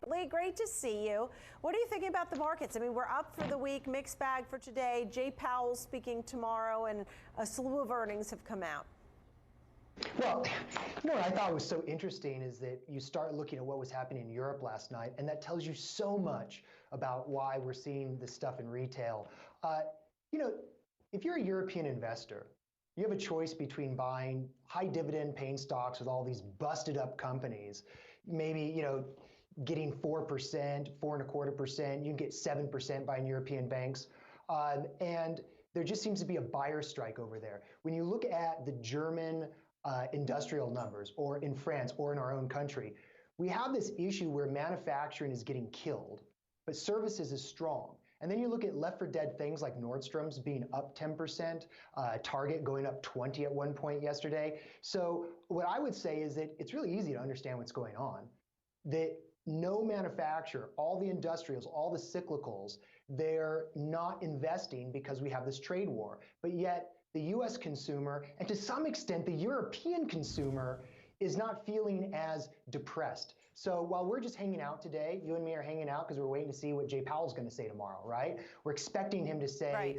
Lee, great to see you. What are you thinking about the markets? I mean, we're up for the week, mixed bag for today. Jay Powell speaking tomorrow, and a slew of earnings have come out. Well, you know what I thought was so interesting is that you start looking at what was happening in Europe last night, and that tells you so much about why we're seeing this stuff in retail. You know, if you're a European investor, you have a choice between buying high dividend paying stocks with all these busted up companies, maybe, you know, getting 4%, 4.25%, you can get 7% buying European banks. And there just seems to be a buyer strike over there. When you look at the German industrial numbers, or in France, or in our own country, we have this issue where manufacturing is getting killed, but services is strong. And then you look at left for dead things like Nordstrom's being up 10%, Target going up 20 at one point yesterday. So what I would say is that it's really easy to understand what's going on. That no manufacturer, all the industrials, all the cyclicals, they're not investing because we have this trade war. But yet the US consumer, and to some extent the European consumer, is not feeling as depressed. So while we're just hanging out today, you and me are hanging out because we're waiting to see what Jay Powell's going to say tomorrow, right? We're expecting him to say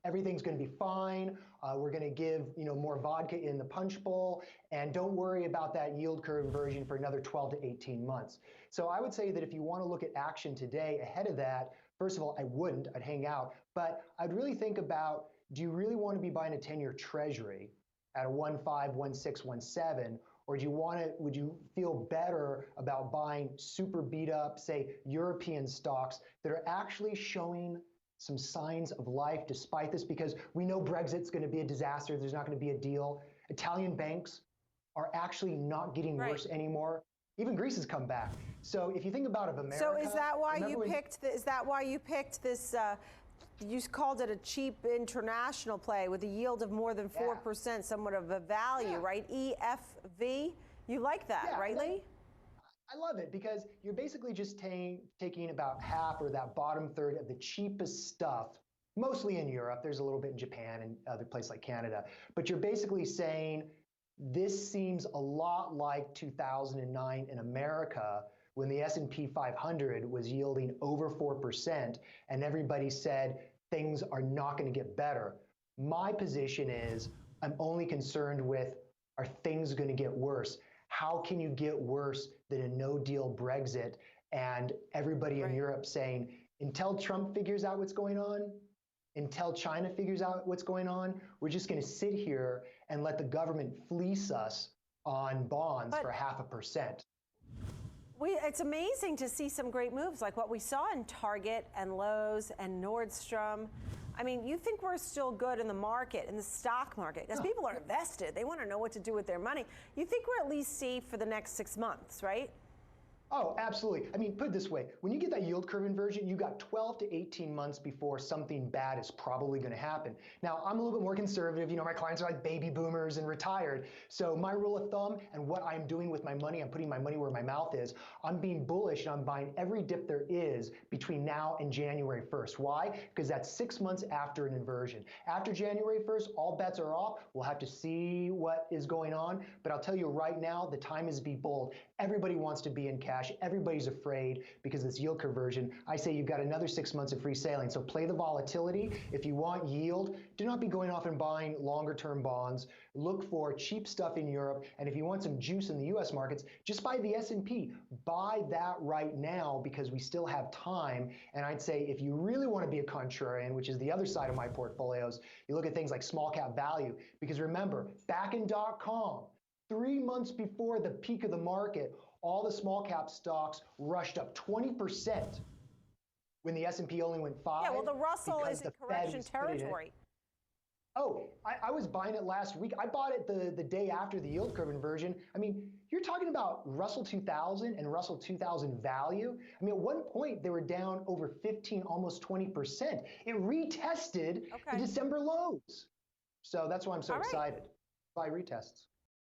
everything's going to be fine. We're going to give, you know, more vodka in the punch bowl, and don't worry about that yield curve inversion for another 12 to 18 months. So I would say that if you want to look at action today ahead of that, first of all, I wouldn't. I'd hang out, but I'd really think about, do you really want to be buying a 10-year Treasury at a 1.5, 1.6, 1.7? Or do you want to, would you feel better about buying super beat up, say, European stocks that are actually showing some signs of life despite this? Because we know Brexit's going to be a disaster. There's not going to be a deal. Italian banks are actually not getting worse anymore. Even Greece has come back. So if you think about it, America. So is that why you picked? Is that why you picked this? You called it a cheap international play with a yield of more than 4%, somewhat of a value, right? EFV. You like that, right, Lee? I love it because you're basically just taking about half or that bottom third of the cheapest stuff, mostly in Europe. There's a little bit in Japan and other places like Canada. But you're basically saying this seems a lot like 2009 in America, when the S&P 500 was yielding over 4% and everybody said things are not going to get better. My position is I'm only concerned with, are things going to get worse? How can you get worse than a no-deal Brexit and everybody in Europe saying, until Trump figures out what's going on, until China figures out what's going on, we're just going to sit here and let the government fleece us on bonds for 0.5%. It's amazing to see some great moves like what we saw in Target and Lowe's and Nordstrom. I mean, you think we're still good in the market, in the stock market, because people are invested. They want to know what to do with their money. You think we're at least safe for the next 6 months, right? Oh, absolutely. I mean, put it this way. When you get that yield curve inversion, you got 12 to 18 months before something bad is probably going to happen. Now, I'm a little bit more conservative. You know, my clients are like baby boomers and retired. So my rule of thumb and what I'm doing with my money, I'm putting my money where my mouth is. I'm being bullish and I'm buying every dip there is between now and January 1st. Why? Because that's 6 months after an inversion. After January 1st, all bets are off. We'll have to see what is going on. But I'll tell you right now, the time is to be bold. Everybody wants to be in cash. Everybody's afraid because of this yield conversion. I say you've got another 6 months of free sailing. So play the volatility. If you want yield, do not be going off and buying longer term bonds. Look for cheap stuff in Europe. And if you want some juice in the US markets, just buy the S&P. Buy that right now because we still have time. And I'd say if you really want to be a contrarian, which is the other side of my portfolios, you look at things like small cap value. Because remember, back in .com, 3 months before the peak of the market, all the small cap stocks rushed up 20% when the S&P only went 5%. Yeah, well, the Russell is in correction territory. Oh, I was buying it last week. I bought it the day after the yield curve inversion. I mean, you're talking about Russell 2000 and Russell 2000 value. I mean, at one point, they were down over 15, almost 20%. It retested the December lows. So that's why I'm so excited. Buy retests.